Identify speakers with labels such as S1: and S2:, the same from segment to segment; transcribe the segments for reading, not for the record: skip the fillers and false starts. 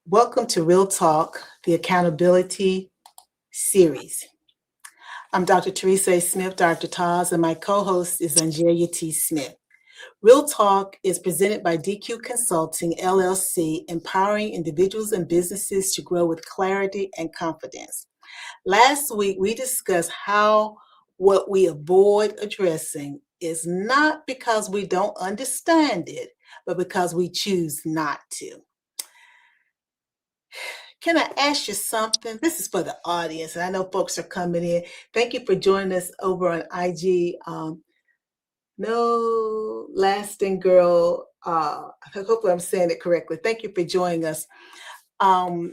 S1: Welcome to Real Talk, the accountability series. I'm Dr. Teresa A. Smith, Dr. TAS, and my co-host is Angelia T. Smith. Real Talk is presented by DQ Consulting, LLC, empowering individuals and businesses to grow with clarity and confidence. Last week, we discussed how what we avoid addressing is not because we don't understand it, but because we choose not to. Can I ask you something? This is for the audience, and I know folks are coming in. Thank you for joining us over on IG. No lasting girl. Hopefully, I'm saying it correctly. Thank you for joining us. I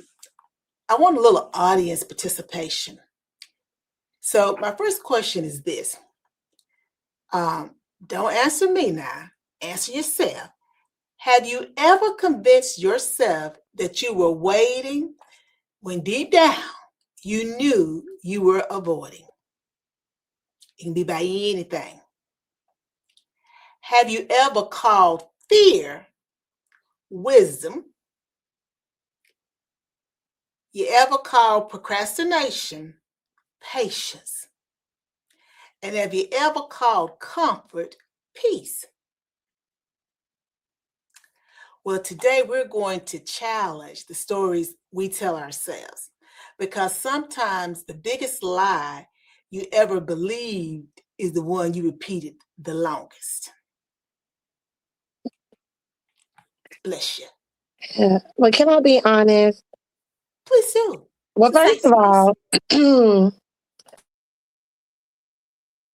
S1: want a little audience participation. So, my first question is this. Don't answer me now. Answer yourself. Have you ever convinced yourself that you were waiting when deep down you knew you were avoiding? It can be by anything. Have you ever called fear wisdom? You ever called procrastination patience? And have you ever called comfort peace? Well, today we're going to challenge the stories we tell ourselves, because sometimes the biggest lie you ever believed is the one you repeated the longest. Bless you.
S2: Well, can I be honest?
S1: Please do.
S2: Well,
S1: It's a safe
S2: first of
S1: space.
S2: all,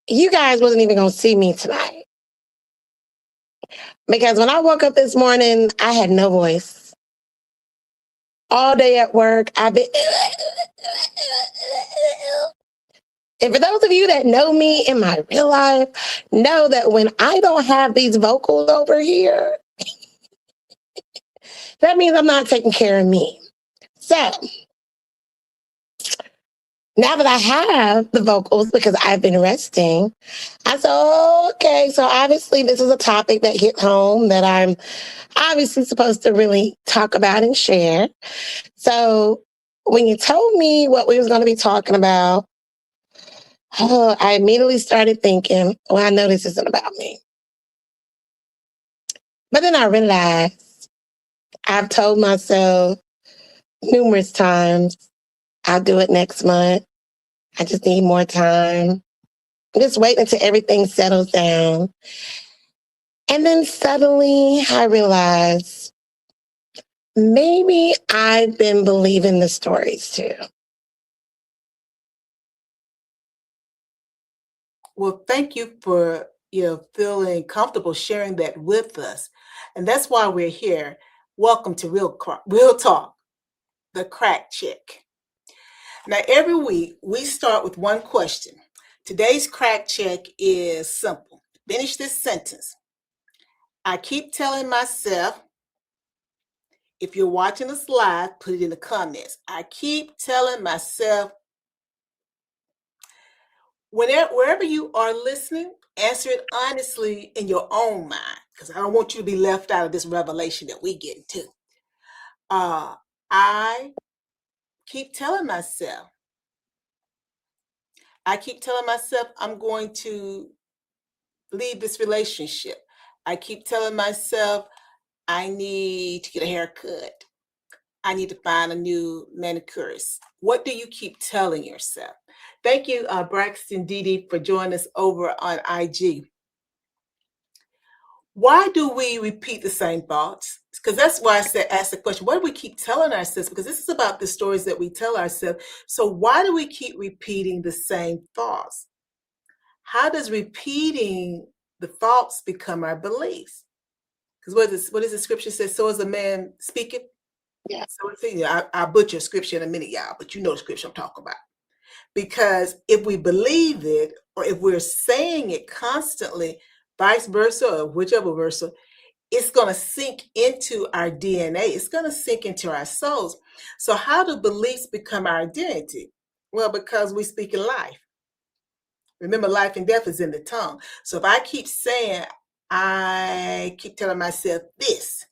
S2: you guys wasn't even going to see me tonight. Because when I woke up this morning, I had no voice. All day at work, I've been. And for those of you that know me in my real life, know that when I don't have these vocals over here, that means I'm not taking care of me. So now that I have the vocals because I've been resting, I said, okay, so obviously this is a topic that hit home that I'm obviously supposed to really talk about and share. So when you told me what we was going to be talking about, I immediately started thinking, well, I know this isn't about me. But then I realized I've told myself numerous times, I'll do it next month. I just need more time. Just wait until everything settles down. And then suddenly I realized maybe I've been believing the stories too.
S1: Well, thank you for feeling comfortable sharing that with us, and that's why we're here. Welcome to Real Talk, the crack check. Now, every week we start with one question. Today's crack check is simple. Finish this sentence. I keep telling myself. If you're watching us live, put it in the comments. I keep telling myself. Wherever you are listening, answer it honestly in your own mind, because I don't want you to be left out of this revelation that we get into. I keep telling myself. I keep telling myself I'm going to leave this relationship. I keep telling myself I need to get a haircut. I need to find a new manicurist. What do you keep telling yourself? Thank you, Braxton Didi, for joining us over on IG. Why do we repeat the same thoughts? Because that's why I said, ask the question, why do we keep telling ourselves? Because this is about the stories that we tell ourselves. So why do we keep repeating the same thoughts? How does repeating the thoughts become our beliefs? Because what does the scripture say? So as a man speaketh.
S2: Yeah.
S1: So I'll butcher scripture in a minute, y'all, but you know the scripture I'm talking about. Because if we believe it, or if we're saying it constantly, vice versa, or whichever versa, it's going to sink into our DNA. It's going to sink into our souls. So how do beliefs become our identity? Well, because we speak in life. Remember, life and death is in the tongue. So if I keep saying, I keep telling myself this,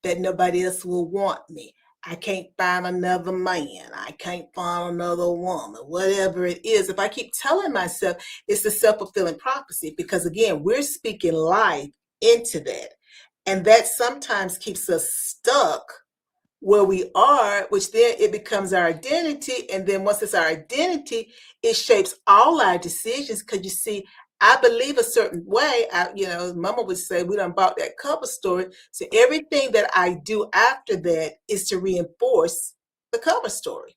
S1: that nobody else will want me. I can't find another man. I can't find another woman, whatever it is. If I keep telling myself, it's a self fulfilling prophecy because, again, we're speaking life into that. And that sometimes keeps us stuck where we are, which then it becomes our identity. And then once it's our identity, it shapes all our decisions. Because you see, I believe a certain way. Mama would say, we done bought that cover story. So everything that I do after that is to reinforce the cover story.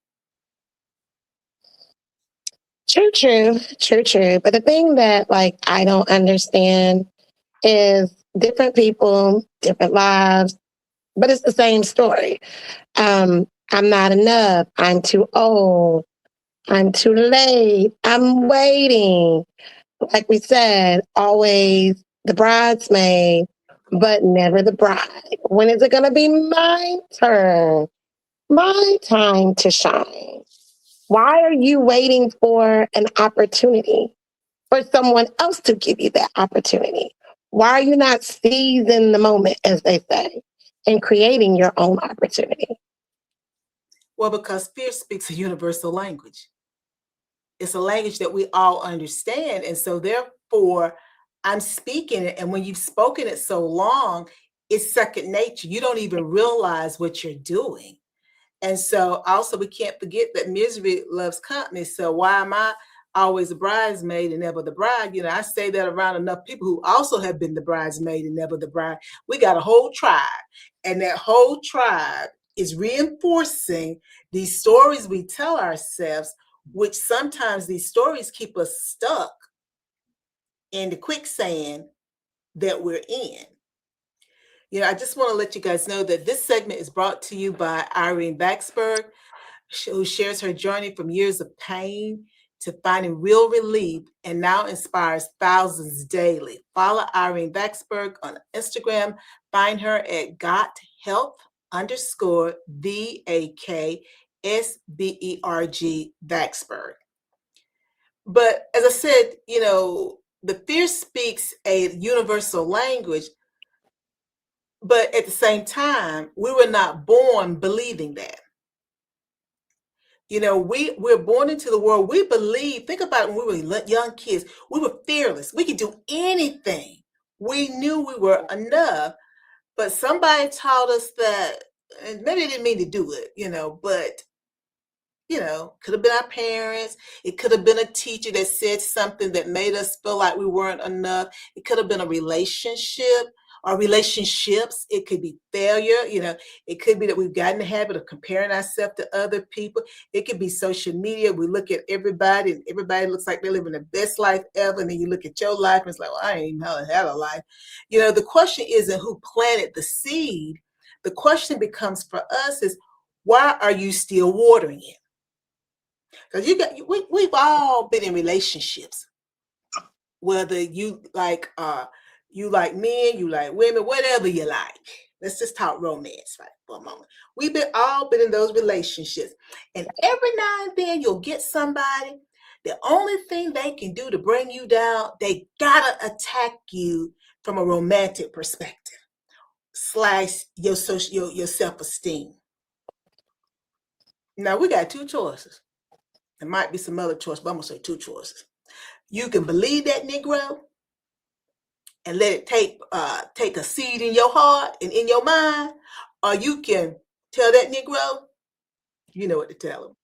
S2: True, true, true, true. But the thing that like I don't understand is different people, different lives, but it's the same story. I'm not enough. I'm too old. I'm too late. I'm waiting. Like we said, always the bridesmaid, but never the bride. When is it going to be my turn? My time to shine. Why are you waiting for an opportunity for someone else to give you that opportunity? Why are you not seizing the moment, as they say, and creating your own opportunity?
S1: Well, because fear speaks a universal language. It's a language that we all understand. And so, therefore, I'm speaking it. And when you've spoken it so long, it's second nature. You don't even realize what you're doing. And so also we can't forget that misery loves company. So why am I always a bridesmaid and never the bride? I say that around enough people who also have been the bridesmaid and never the bride. We got a whole tribe, and that whole tribe is reinforcing these stories we tell ourselves, which sometimes these stories keep us stuck in the quicksand that we're in. I just want to let you guys know that this segment is brought to you by Irene Baxberg, who shares her journey from years of pain to finding real relief and now inspires thousands daily. Follow Irene Baxberg on Instagram. Find her at GotHealth_VAKSBERG Baxberg. But as I said, the fear speaks a universal language, but at the same time, we were not born believing that. We're born into the world. We believe, think about it, when we were young kids, we were fearless. We could do anything. We knew we were enough, but somebody taught us that, and maybe they didn't mean to do it, but could have been our parents. It could have been a teacher that said something that made us feel like we weren't enough. It could have been a relationship or relationships. It could be failure. It could be that we've gotten the habit of comparing ourselves to other people. It could be social media. We look at everybody and everybody looks like they're living the best life ever. And then you look at your life and it's like, well, I ain't even had a life. The question isn't who planted the seed. The question becomes for us is, why are you still watering it? Because we've all been in relationships, whether you like men, you like women, whatever you like. Let's just talk romance right for a moment. We've all been in those relationships, and every now and then you'll get somebody. The only thing they can do to bring you down, they gotta attack you from a romantic perspective, slash your self-esteem. Now we got two choices. There might be some other choice, but I'm gonna say two choices. You can believe that Negro and let it take a seed in your heart and in your mind, or you can tell that Negro, you know what to tell him.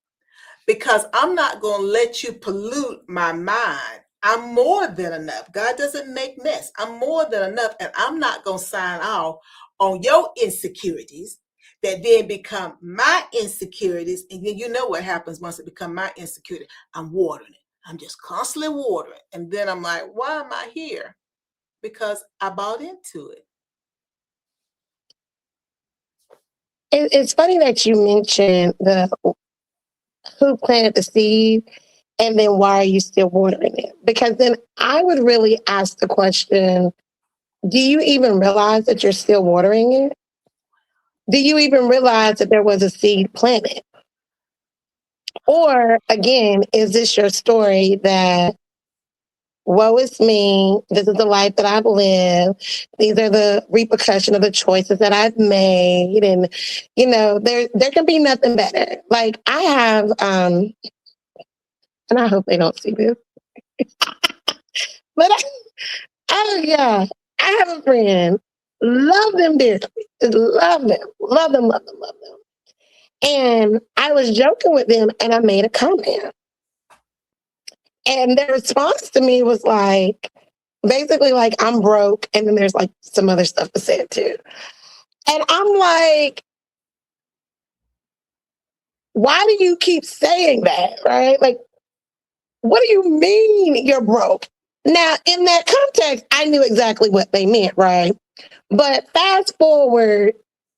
S1: Because I'm not gonna let you pollute my mind. I'm more than enough. God doesn't make mess. I'm more than enough, and I'm not gonna sign off on your insecurities that then become my insecurities. And then you know what happens once it becomes my insecurity. I'm watering it. I'm just constantly watering. And then I'm like, why am I here? Because I bought into it.
S2: It's funny that you mentioned the who planted the seed and then why are you still watering it? Because then I would really ask the question, do you even realize that you're still watering it? Do you even realize that there was a seed planted? Or again, is this your story that woe is me. This is the life that I've lived. These are the repercussion of the choices that I've made. And, there can be nothing better. Like I have, and I hope they don't see this, but yeah, I have a friend, love them dearly, just love them, love them, love them, love them. And I was joking with them and I made a comment. And their response to me was like, basically like, I'm broke. And then there's like some other stuff to say it too. And I'm like, why do you keep saying that? Right? Like, what do you mean you're broke? Now, in that context, I knew exactly what they meant, right? But fast forward,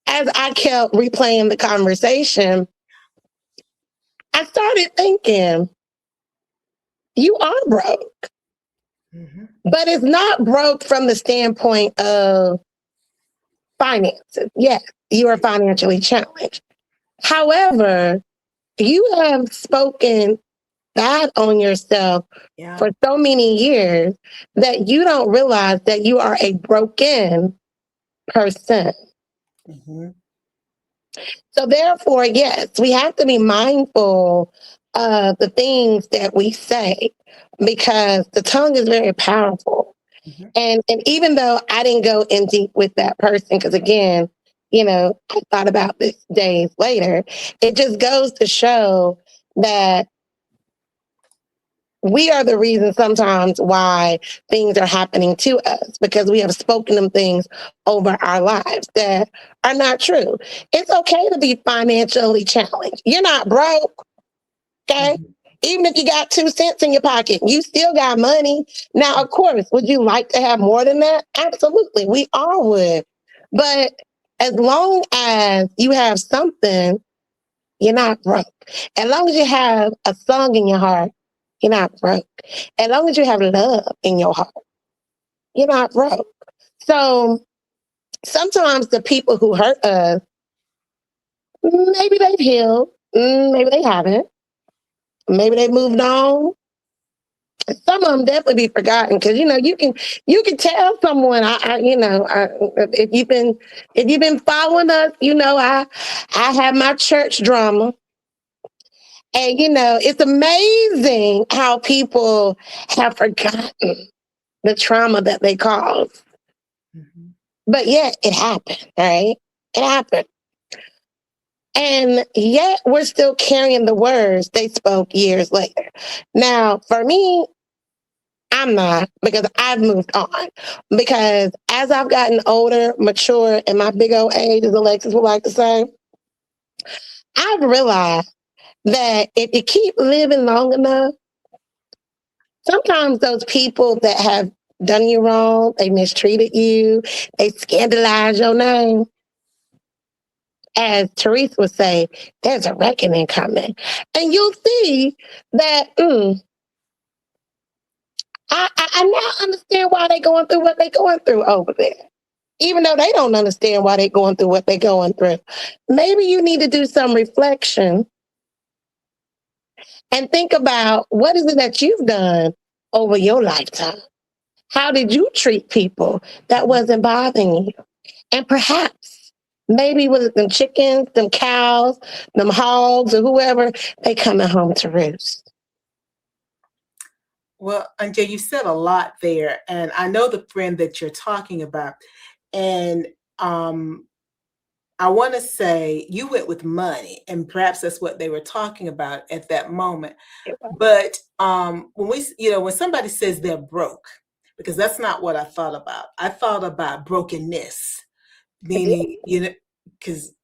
S2: as I kept replaying the conversation, I started thinking, you are broke. Mm-hmm. But it's not broke from the standpoint of finances. Yes, you are financially challenged. However, you have spoken bad on yourself for so many years that you don't realize that you are a broken person. Mm-hmm. So therefore, yes, we have to be mindful of the things that we say because the tongue is very powerful. Mm-hmm. And even though I didn't go in deep with that person, because again, I thought about this days later, it just goes to show that we are the reason sometimes why things are happening to us because we have spoken them things over our lives that are not true. It's okay to be financially challenged. You're not broke, okay? Mm-hmm. Even if you got 2 cents in your pocket, you still got money. Now, of course, would you like to have more than that? Absolutely. We all would. But as long as you have something, you're not broke. As long as you have a song in your heart, you're not broke. As long as you have love in your heart, you're not broke. So sometimes the people who hurt us, maybe they've healed, maybe they haven't, maybe they've moved on. Some of them definitely be forgotten because you can tell someone. If you've been following us, I have my church drama. And, it's amazing how people have forgotten the trauma that they caused. Mm-hmm. But yet it happened, right? It happened. And yet we're still carrying the words they spoke years later. Now, for me, I'm not because I've moved on. Because as I've gotten older, mature, and my big old age, as Alexis would like to say, I've realized that if you keep living long enough, sometimes those people that have done you wrong, they mistreated you, they scandalized your name. As Teresa would say, there's a reckoning coming. And you'll see that I now understand why they're going through what they're going through over there. Even though they don't understand why they're going through what they're going through. Maybe you need to do some reflection and think about what is it that you've done over your lifetime. How did you treat people that wasn't bothering you? And perhaps, maybe with them chickens, them cows, them hogs, or whoever, they coming home to roost.
S1: Well, Anja, you said a lot there, and I know the friend that you're talking about. And I want to say you went with money, and perhaps that's what they were talking about at that moment. But when somebody says they're broke, because that's not what I thought about. I thought about brokenness, meaning because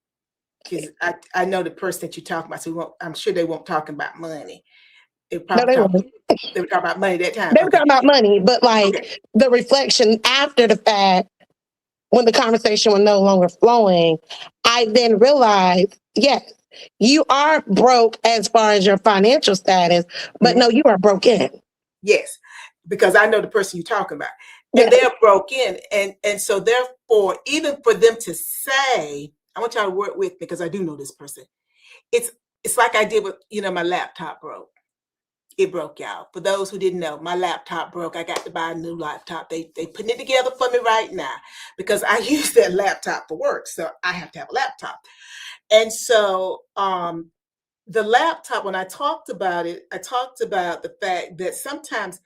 S1: I know the person that you're talking about, so I'm sure they won't talk about money. They were talking about money that time.
S2: They were talking about money, but the reflection after the fact, when the conversation was no longer flowing, I then realized, yes, you are broke as far as your financial status, but no, you are broken.
S1: Yes, because I know the person you're talking about. And they're broken. And so therefore, even for them to say, I want y'all to work with me because I do know this person. It's like I did with, my laptop broke. It broke, y'all. For those who didn't know, my laptop broke. I got to buy a new laptop. They putting it together for me right now because I use that laptop for work. So I have to have a laptop. And so the laptop, when I talked about it, I talked about the fact that sometimes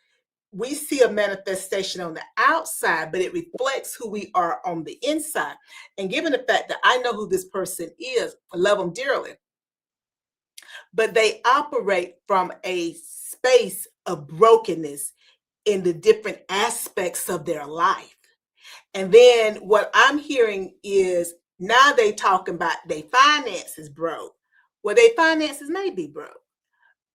S1: we see a manifestation on the outside, but it reflects who we are on the inside. And given the fact that I know who this person is, I love them dearly, but they operate from a space of brokenness in the different aspects of their life. And then what I'm hearing is now they talking about their finances broke. Well, their finances may be broke,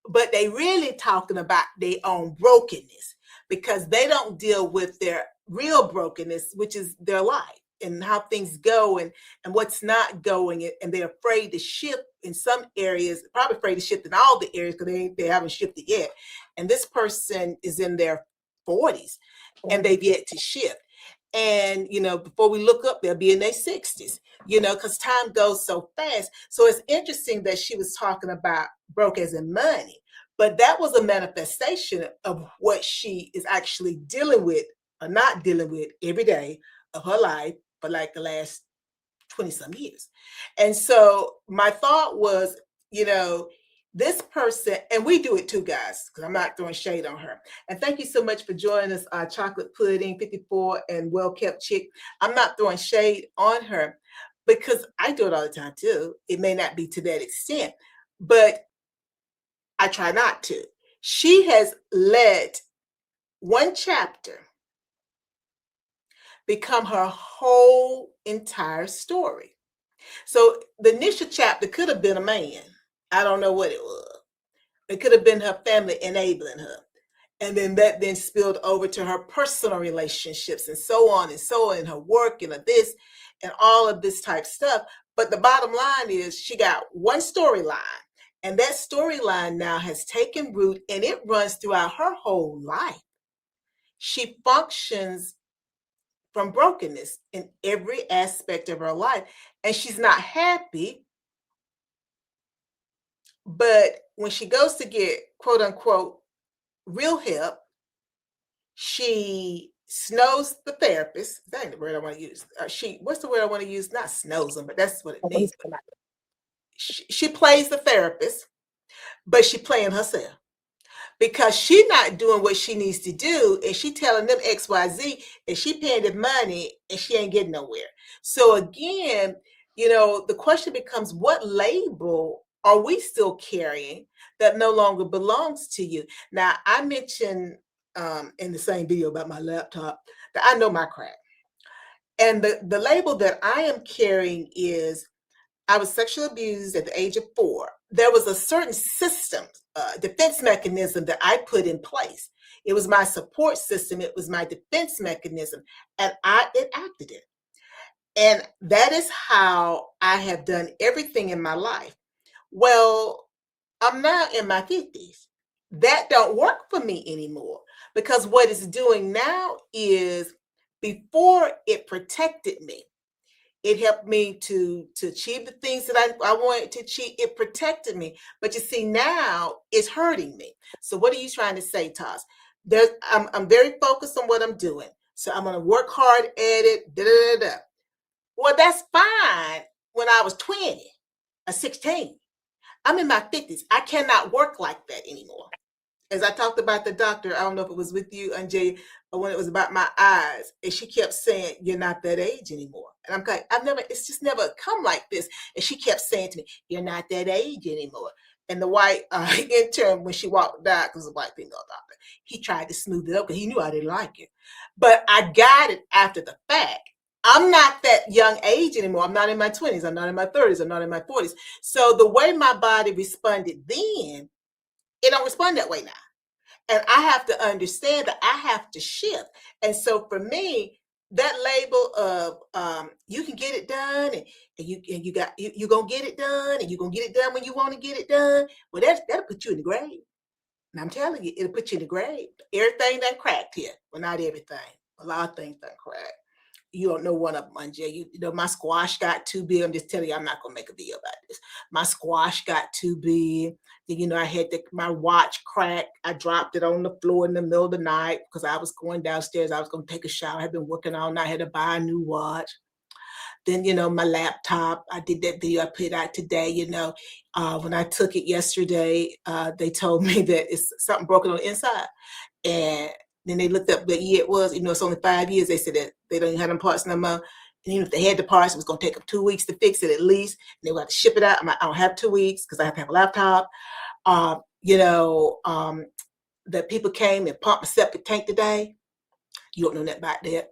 S1: but they really talking about their own brokenness because they don't deal with their real brokenness, which is their life and how things go and what's not going. And they're afraid to shift in some areas, probably afraid to shift in all the areas because they haven't shifted yet. And this person is in their 40s and they've yet to shift. And, before we look up, they'll be in their 60s, because time goes so fast. So it's interesting that she was talking about broke as in money, but that was a manifestation of what she is actually dealing with or not dealing with every day of her life for like the last 20 some years. And so my thought was, this person, and we do it too, guys, because I'm not throwing shade on her. And thank you so much for joining us, Chocolate Pudding 54 and Well Kept Chick. I'm not throwing shade on her because I do it all the time too. It may not be to that extent, but I try not to. She has let one chapter become her whole entire story. So the initial chapter could have been a man. I don't know what it was. It could have been her family enabling her. And then that then spilled over to her personal relationships and so on and so on, and her work and this and all of this type stuff. But the bottom line is she got one storyline. And that storyline now has taken root and it runs throughout her whole life. She functions from brokenness in every aspect of her life. And she's not happy. But when she goes to get quote unquote real help, she snows the therapist. That ain't the word I want to use. What's the word I want to use? Not snows them, but that's what it means. She plays the therapist, but she playing herself because she not doing what she needs to do, and she telling them XYZ, and she paying the money, and she ain't getting nowhere. So again, the question becomes, what label are we still carrying that no longer belongs to you? Now, I mentioned in the same video about my laptop that I know my crap. And the label that I am carrying is I was sexually abused at the age of 4. There was a certain system, defense mechanism that I put in place. It was my support system. It was my defense mechanism, and I enacted it. And that is how I have done everything in my life. Well, I'm now in my 50s. That don't work for me anymore because what it's doing now is before it protected me. It helped me to achieve the things that I wanted to achieve. It protected me. But you see, now it's hurting me. So what are you trying to say, TAS? I'm very focused on what I'm doing. So I'm going to work hard at it. Da, da, da, da. Well, that's fine when I was 20 or 16. I'm in my 50s. I cannot work like that anymore. As I talked about the doctor, I don't know if it was with you, Anjay, or when it was about my eyes, and she kept saying, "You're not that age anymore." And I'm like, it's just never come like this. And she kept saying to me, "You're not that age anymore." And the white intern, when she walked out, because it was a white female doctor, he tried to smooth it up because he knew I didn't like it. But I got it after the fact. I'm not that young age anymore. I'm not in my 20s. I'm not in my 30s. I'm not in my 40s. So the way my body responded then, it don't respond that way now. And I have to understand that I have to shift. And so for me, that label of you can get it done and you're gonna get it done and you're gonna get it done when you want to get it done. Well, that'll put you in the grave. And I'm telling you, it'll put you in the grave. Everything done cracked here. Well, not everything. A lot of things done cracked. You don't know one of them, Anja. You know, my squash got too big. I'm just telling you, I'm not gonna make a video about this. My squash got too big. You know, I had my watch crack. I dropped it on the floor in the middle of the night because I was going downstairs. I was going to take a shower. I had been working all night. I had to buy a new watch. Then, you know, my laptop, I did that video I put out today, you know. When I took it yesterday, they told me that it's something broken on the inside. And then they looked up what year it was. You know, it's only 5 years. They said that they don't even have them parts no more. And even if they had the parts, it was going to take them 2 weeks to fix it at least. And they would have to ship it out. I'm like, I don't have 2 weeks because I have to have a laptop. You know, that people came and pumped a septic tank today. You don't know that about that.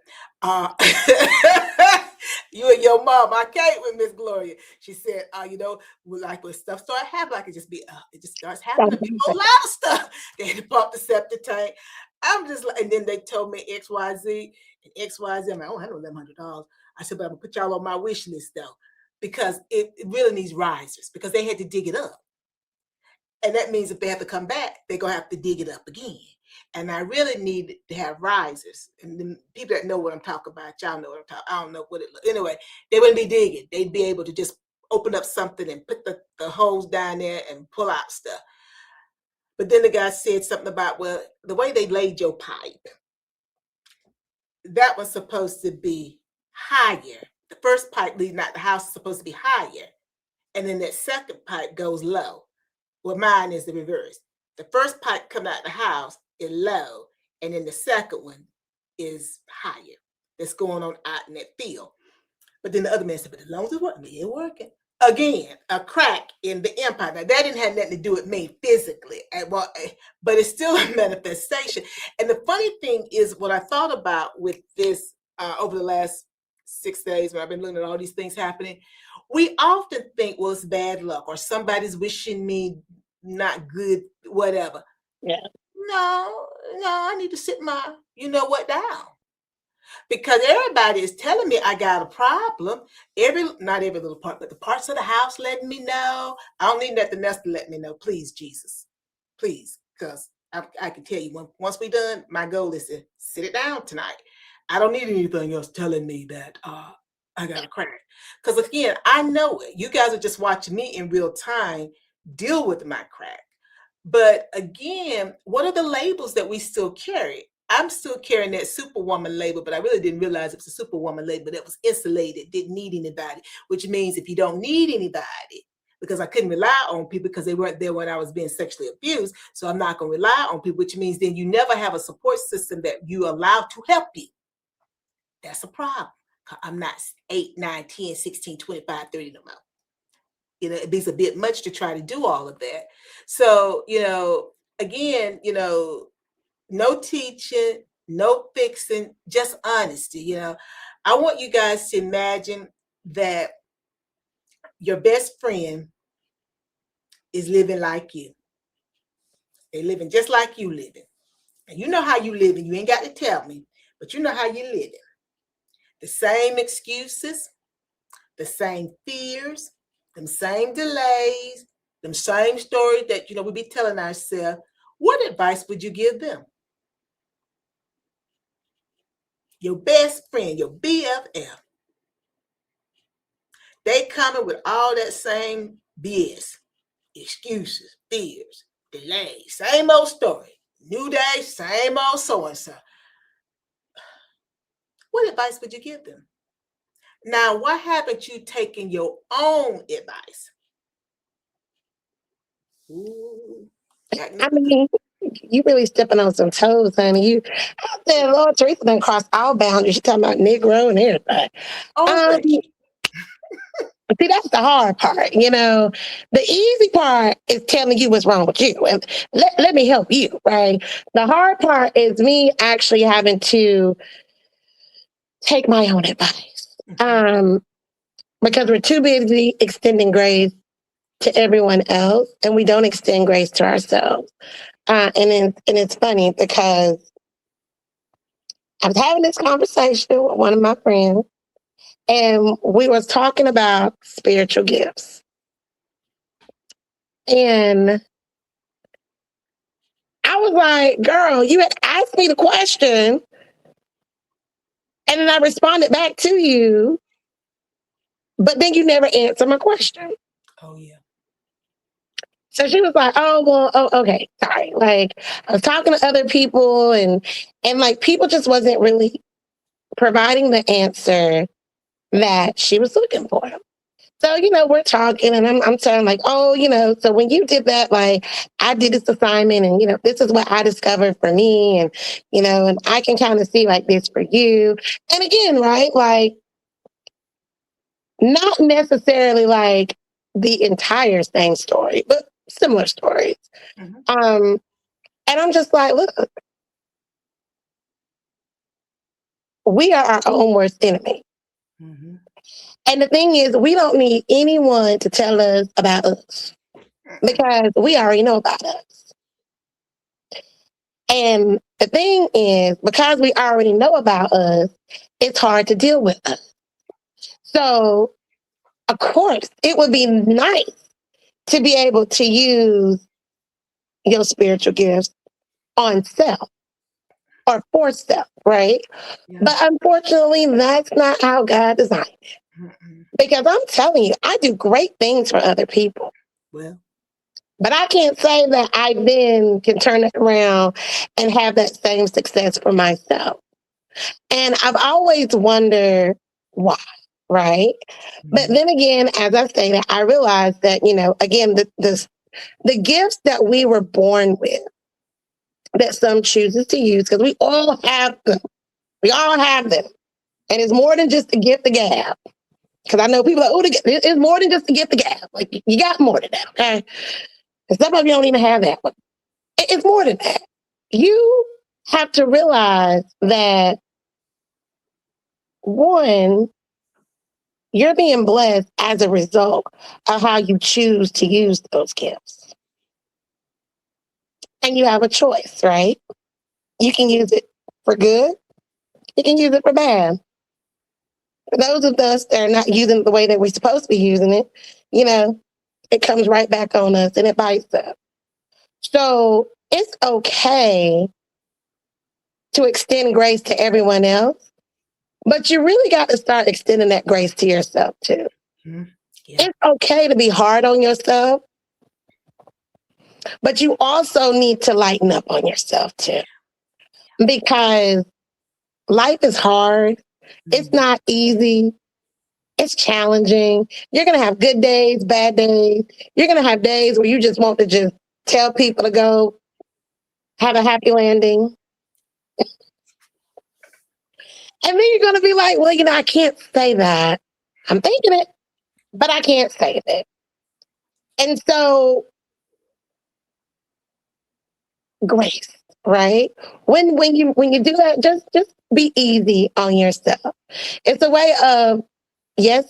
S1: You and your mom, I can't with Miss Gloria. She said, you know, like when stuff started happening, like it just starts happening. A whole lot of stuff. They had to pump the septic tank. I'm just like, and then they told me XYZ and XYZ. I'm like, oh, I don't have $100. I said, but I'm gonna put y'all on my wish list though, because it really needs risers because they had to dig it up. And that means if they have to come back, they're going to have to dig it up again. And I really need to have risers. And the people that know what I'm talking about, y'all know what I'm talking about. I don't know what it looks. Anyway, they wouldn't be digging. They'd be able to just open up something and put the hose down there and pull out stuff. But then the guy said something about, well, the way they laid your pipe, that was supposed to be higher. The first pipe leading out the house is supposed to be higher. And then that second pipe goes low. Well, mine is the reverse. The first pipe coming out the house is low, and then the second one is higher. That's going on out in that field. But then the other man said, but as long as it's working, it's working. Again, a crack in the empire. Now, that didn't have nothing to do with me physically, but it's still a manifestation. And the funny thing is, what I thought about with this over the last 6 days when I've been looking at all these things happening, we often think, well, it's bad luck or somebody's wishing me not good, whatever.
S2: Yeah.
S1: No, I need to sit my, you know what, down. Because everybody is telling me I got a problem. Not every little part, but the parts of the house letting me know. I don't need nothing else to let me know. Please, Jesus. Please. Because I can tell you, once we're done, my goal is to sit it down tonight. I don't need anything else telling me that I got a crack. Because again, I know it. You guys are just watching me in real time deal with my crack. But again, what are the labels that we still carry? I'm still carrying that Superwoman label, but I really didn't realize it was a Superwoman label that was insulated, didn't need anybody, which means if you don't need anybody, because I couldn't rely on people because they weren't there when I was being sexually abused. So I'm not going to rely on people, which means then you never have a support system that you allow to help you. That's a problem. I'm not 8, 9, 10, 16, 25, 30 no more. You know, it be a bit much to try to do all of that. So, you know, again, you know, no teaching, no fixing, just honesty. You know, I want you guys to imagine that your best friend is living like you. They're living just like you living. And you know how you living. You ain't got to tell me, but you know how you living. The same excuses, the same fears, them same delays, them same stories that, you know, we be telling ourselves. What advice would you give them? Your best friend, your BFF. They coming with all that same BS, excuses, fears, delays, same old story. New day, same old so-and-so. What advice would you give them? Now, why haven't you taken your own advice? Ooh,
S2: I mean, you really stepping on some toes, honey. I said, Lord, Teresa done crossed all boundaries. She talking about Negro and everything.
S1: oh, thank you.
S2: See, that's the hard part. You know, the easy part is telling you what's wrong with you. And let me help you, right? The hard part is me actually having to take my own advice. Because we're too busy extending grace to everyone else, and we don't extend grace to ourselves. And it's funny because I was having this conversation with one of my friends, and we was talking about spiritual gifts. And I was like, girl, you had asked me the question, And then I responded back to you, but then you never answered my question.
S1: Oh, yeah.
S2: So she was like, oh, well, oh, okay, sorry. Like, I was talking to other people and like people just wasn't really providing the answer that she was looking for. So, we're talking and I'm saying like, oh, so when you did that, like I did this assignment and, this is what I discovered for me. And, and I can kind of see like this for you. And again, right, like not necessarily like the entire same story, but similar stories.
S1: Mm-hmm.
S2: And I'm just like, look, we are our own worst enemy.
S1: Mm-hmm.
S2: And the thing is, we don't need anyone to tell us about us because we already know about us. And the thing is, because we already know about us, it's hard to deal with us. So, of course, it would be nice to be able to use your spiritual gifts on self or for self, right?
S1: Yeah.
S2: But unfortunately, that's not how God designed it.
S1: Mm-mm.
S2: Because I'm telling you, I do great things for other people.
S1: Well,
S2: But I can't say that I then can turn it around and have that same success for myself. And I've always wondered why, right? But
S1: mm-hmm.
S2: then again, as I stated, I realized that, again, the gifts that we were born with, that some chooses to use, because we all have them. We all have them. And it's more than just a gift of gab. Because I know people are, it's more than just a gift of gab. Like, you got more than that, okay? And some of you don't even have that. But it's more than that. You have to realize that, one, you're being blessed as a result of how you choose to use those gifts. And you have a choice, right? You can use it for good, you can use it for bad. For those of us that are not using it the way that we're supposed to be using it, it comes right back on us and it bites us. So it's okay to extend grace to everyone else, but you really got to start extending that grace to yourself too.
S1: Mm-hmm. Yeah.
S2: It's okay to be hard on yourself, but you also need to lighten up on yourself too. Because life is hard.
S1: Mm-hmm.
S2: It's not easy. It's challenging. You're going to have good days, bad days. You're going to have days where you just want to just tell people to go have a happy landing. And then you're going to be like, well, I can't say that. I'm thinking it, but I can't say it. And so, grace, right? When you do that, just be easy on yourself. It's a way of, yes,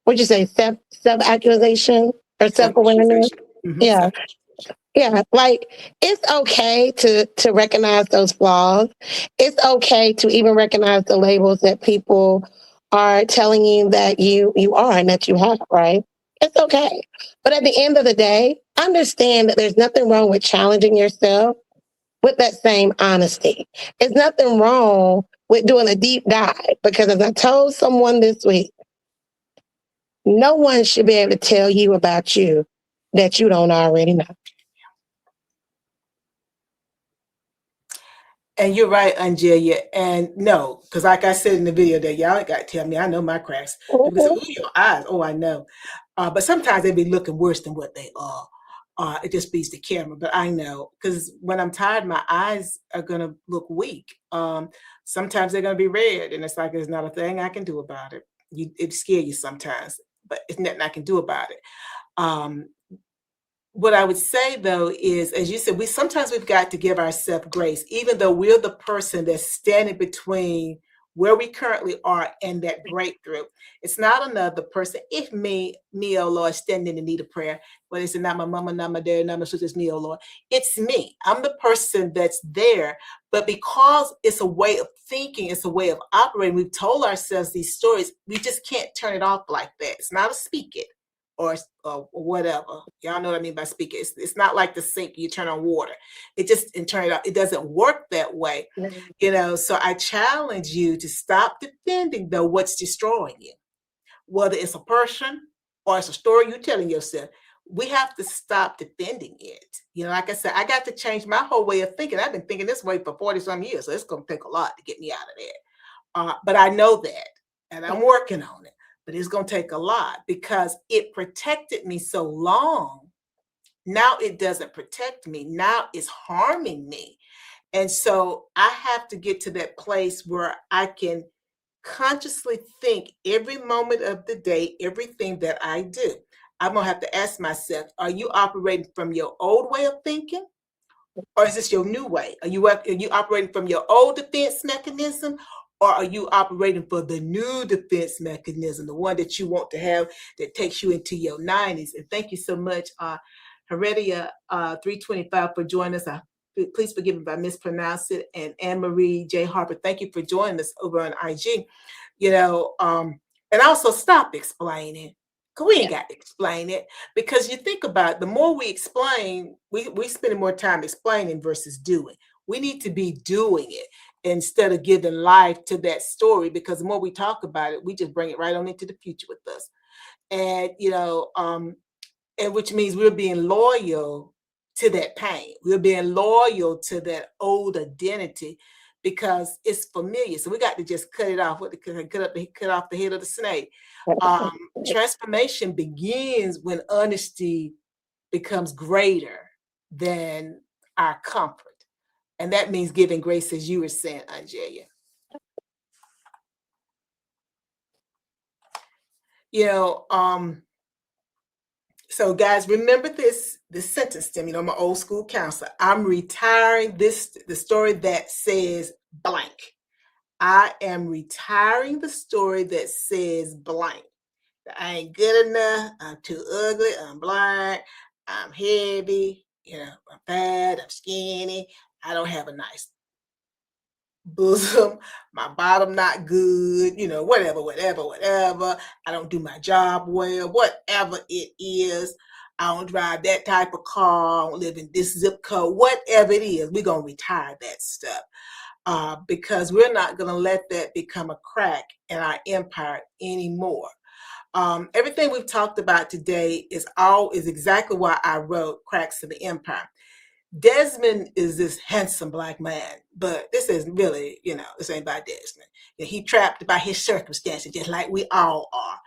S2: what'd you say, self accusation or self awareness?
S1: Mm-hmm.
S2: Yeah. Yeah, like it's okay to recognize those flaws. It's okay to even recognize the labels that people are telling you that you are and that you have, right? It's okay. But at the end of the day, understand that there's nothing wrong with challenging yourself with that same honesty. There's nothing wrong with doing a deep dive because as I told someone this week, no one should be able to tell you about you that you don't already know.
S1: And you're right, Angelia. And no, because like I said in the video that y'all ain't got to tell me, I know my cracks. People say,
S2: Mhm.
S1: oh, your eyes. Oh, I know. But sometimes they be looking worse than what they are. It just beats the camera. But I know because when I'm tired, my eyes are going to look weak. Sometimes they're going to be red. And it's like, there's not a thing I can do about it. It scares you sometimes, but it's nothing I can do about it. Um, what I would say though is, as you said, we've got to give ourselves grace, even though we're the person that's standing between where we currently are and that breakthrough. It's not another person. If me, oh Lord, standing in need of prayer, but it's not my mama, not my dad, not my sister, it's me, oh Lord. It's me. I'm the person that's there. But because it's a way of thinking, it's a way of operating, we've told ourselves these stories, we just can't turn it off like that. It's not a speak it. or whatever. Y'all know what I mean by speaking. It's not like the sink you turn on water. It just and turn it off. It doesn't work that way. So I challenge you to stop defending though what's destroying you, whether it's a person or it's a story you're telling yourself. We have to stop defending it. Like I said, I got to change my whole way of thinking. I've been thinking this way for 40 some years, so it's going to take a lot to get me out of that. But I know that, and I'm working on it. But it's going to take a lot because it protected me so long. Now it doesn't protect me. Now it's harming me. And so I have to get to that place where I can consciously think every moment of the day, everything that I do. I'm going to have to ask myself, are you operating from your old way of thinking? Or is this your new way? Are you operating from your old defense mechanism? Or are you operating for the new defense mechanism, the one that you want to have that takes you into your 90s? And thank you so much, Heredia 325, for joining us. Please forgive me if I mispronounce it. And Anne Marie J. Harper, thank you for joining us over on IG. And also stop explaining. Because we ain't got to explain it. Because you think about it, the more we explain, we spending more time explaining versus doing. We need to be doing it instead of giving life to that story, because the more we talk about it, we just bring it right on into the future with us. And and which means we're being loyal to that pain. We're being loyal to that old identity because it's familiar. So we got to just cut it off. Cut off the head of the snake. Transformation begins when honesty becomes greater than our comfort. And that means giving grace, as you were saying, Angelia. So guys, remember this sentence to me. I'm an old school counselor. I'm retiring the story that says blank. I am retiring the story that says blank. I ain't good enough. I'm too ugly. I'm blind. I'm heavy. I'm fat. I'm skinny. I don't have a nice bosom. My bottom not good. Whatever. I don't do my job well. Whatever it is. I don't drive that type of car. I don't live in this zip code. Whatever it is, we're going to retire that stuff. Because we're not going to let that become a crack in our empire anymore. Everything we've talked about today is exactly why I wrote Cracks of the Empire. Desmond is this handsome Black man, but this isn't really, this ain't about Desmond. He trapped by his circumstances, just like we all are.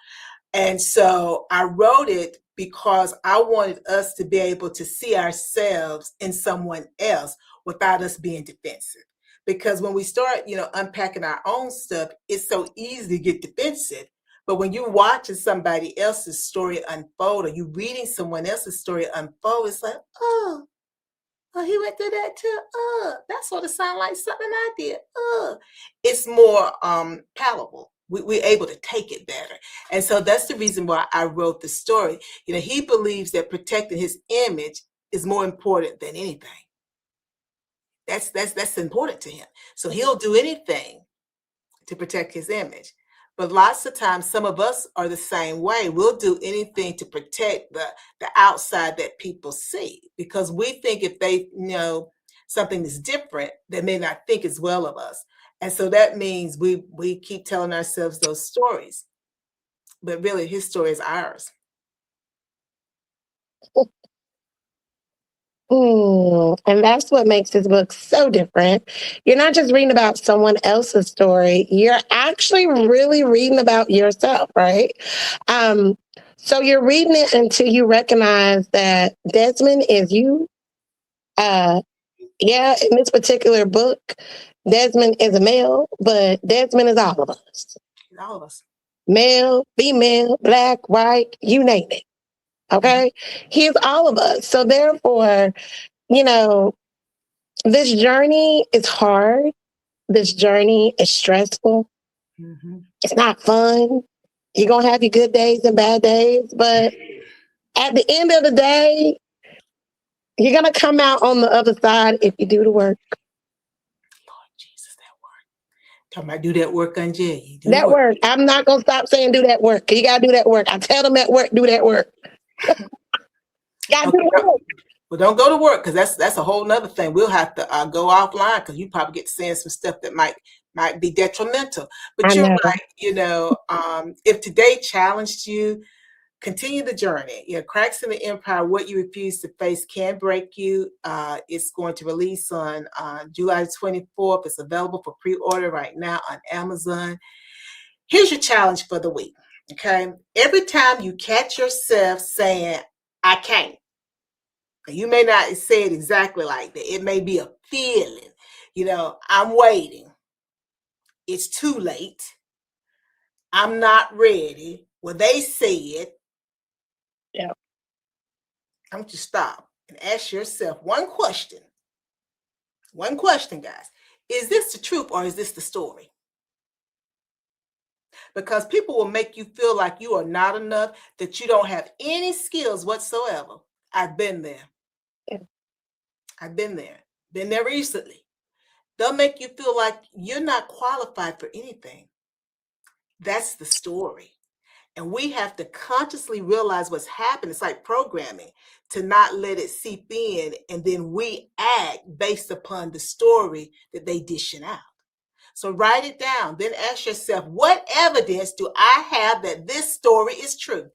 S1: And so I wrote it because I wanted us to be able to see ourselves in someone else without us being defensive. Because when we start, unpacking our own stuff, it's so easy to get defensive. But when you're watching somebody else's story unfold, or you're reading someone else's story unfold, it's like, oh, he went through that too. That sort of sound like something I did. It's more palatable. We're able to take it better. And so that's the reason why I wrote the story. He believes that protecting his image is more important than anything. That's important to him. So he'll do anything to protect his image. But lots of times, some of us are the same way. We'll do anything to protect the outside that people see, because we think if they know something is different, they may not think as well of us. And so that means we keep telling ourselves those stories. But really, his story is ours.
S2: And that's what makes this book so different. You're not just reading about someone else's story, you're actually really reading about yourself, right? So you're reading it until you recognize that Desmond is you. In this particular book, Desmond is a male, but Desmond is all of us.
S1: All of us.
S2: Male, female, Black, white, you name it. Okay? He's all of us. So therefore, this journey is hard. This journey is stressful. It's not fun. You're going to have your good days and bad days. But at the end of the day, you're going to come out on the other side if you do the work.
S1: Lord Jesus, that word. Talking about do that work, Angel. You do the
S2: That
S1: work.
S2: work. I'm not gonna stop saying do that work. You gotta do that work. I tell them at work, do that work. Gotta do
S1: Okay.
S2: the work.
S1: Well, don't go to work because that's a whole nother thing. We'll have to go offline because you probably get saying some stuff that might be detrimental.
S2: I
S1: But you're
S2: know.
S1: right. If today challenged you, continue the journey. Cracks in the Empire, What You Refuse to Face Can Break You. It's going to release on July 24th. It's available for pre-order right now on Amazon. Here's your challenge for the week. Okay. Every time you catch yourself saying, I can't, you may not say it exactly like that. It may be a feeling, I'm waiting. It's too late. I'm not ready. Well, they said,
S2: Yeah.
S1: I want you to stop and ask yourself one question. One question, guys. Is this the truth or is this the story? Because people will make you feel like you are not enough, that you don't have any skills whatsoever. I've been there.
S2: Yeah.
S1: I've been there. Been there recently. They'll make you feel like you're not qualified for anything. That's the story. And we have to consciously realize what's happening. It's like programming, to not let it seep in. And then we act based upon the story that they dishing out. So write it down. Then ask yourself, what evidence do I have that this story is true?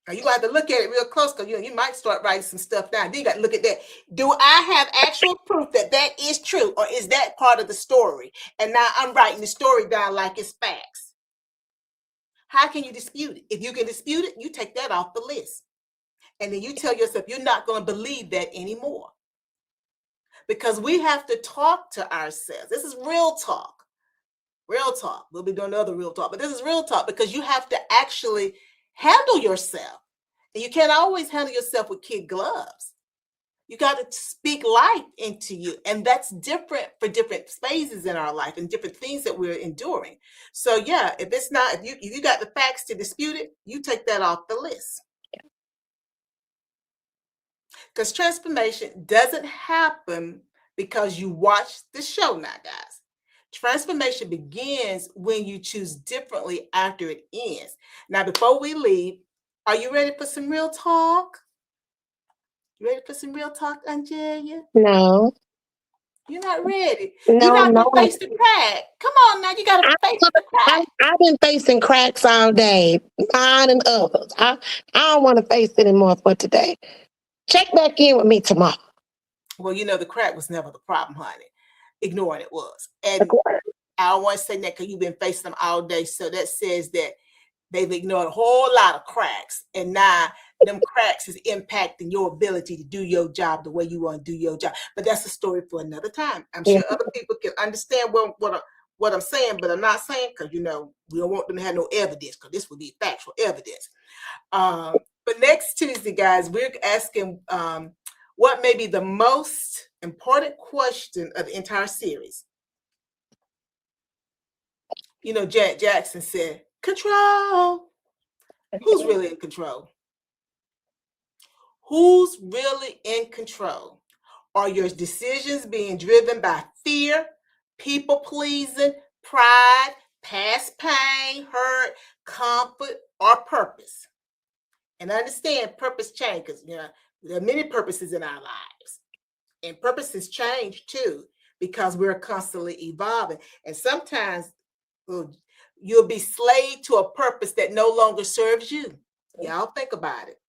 S1: Now you got to look at it real close because you might start writing some stuff down. Then you got to look at that. Do I have actual proof that that is true, or is that part of the story? And now I'm writing the story down like it's facts. How can you dispute it? If you can dispute it, you take that off the list. And then you tell yourself you're not going to believe that anymore. Because we have to talk to ourselves. This is real talk. Real talk. We'll be doing other real talk, but this is real talk because you have to actually handle yourself. And you can't always handle yourself with kid gloves. You got to speak life into you. And that's different for different phases in our life and different things that we're enduring. So yeah, if you got the facts to dispute it, you take that off the list. Because transformation doesn't happen because you watch the show now, guys. Transformation begins when you choose differently after it ends. Now, before we leave, are you ready for some real talk? You ready for some real talk, Angelia?
S2: No.
S1: You're not ready. You're
S2: No, I'm
S1: not
S2: not.
S1: gonna face the crack. Come on now, you gotta face the crack.
S2: I've been facing cracks all day, mine and others. I don't want to face it anymore for today. Check back in with me tomorrow.
S1: Well, the crack was never the problem, honey. Ignoring it was. And I don't want to say that because you've been facing them all day. So that says that they've ignored a whole lot of cracks. And now them cracks is impacting your ability to do your job the way you want to do your job. But that's a story for another time. I'm sure other people can understand what I'm saying, but I'm not saying because, we don't want them to have no evidence because this would be factual evidence. But next Tuesday, guys, we're asking what may be the most important question of the entire series. Janet Jackson said, control. Who's really in control? Who's really in control? Are your decisions being driven by fear, people pleasing, pride, past pain, hurt, comfort, or purpose? And understand purpose change because there are many purposes in our lives. And purposes change too because we're constantly evolving. And sometimes you'll be slave to a purpose that no longer serves you. Y'all think about it.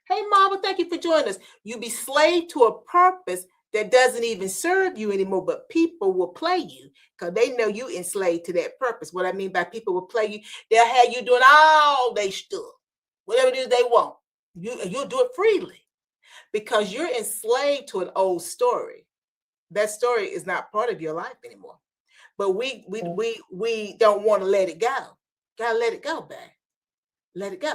S1: Hey, Mama, thank you for joining us. You be slave to a purpose that doesn't even serve you anymore, but people will play you because they know you enslaved to that purpose. What I mean by people will play you, they'll have you doing all they stuff, whatever it is they want. You'll do it freely because you're enslaved to an old story. That story is not part of your life anymore. But we don't want to let it go. Gotta let it go, babe. Let it go.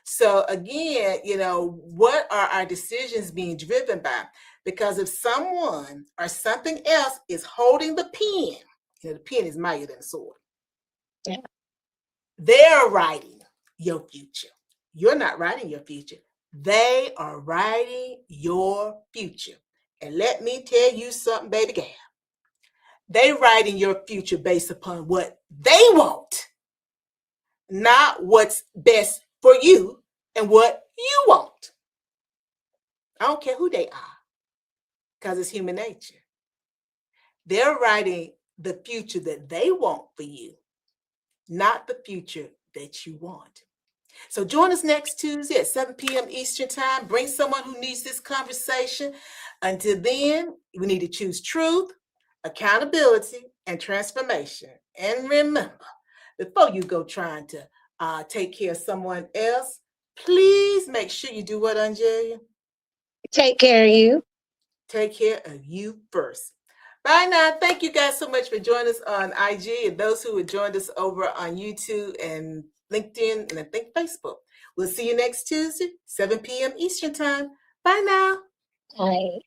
S1: So again, what are our decisions being driven by? Because if someone or something else is holding the pen, the pen is mightier than a sword.
S2: Yeah.
S1: They're writing your future. You're not writing your future. They are writing your future. And let me tell you something, baby girl. They writing your future based upon what they want, not what's best for you and what you want. I don't care who they are, because it's human nature. They're writing the future that they want for you, not the future that you want. So join us next Tuesday at 7 p.m. Eastern Time. Bring someone who needs this conversation. Until then, we need to choose truth, accountability, and transformation. And remember, before you go trying to take care of someone else, please make sure you do what, Angelia?
S2: Take care of you.
S1: Take care of you first. Bye now. Thank you guys so much for joining us on IG and those who have joined us over on YouTube and LinkedIn and I think Facebook. We'll see you next Tuesday, 7 p.m. Eastern Time. Bye now.
S2: Bye.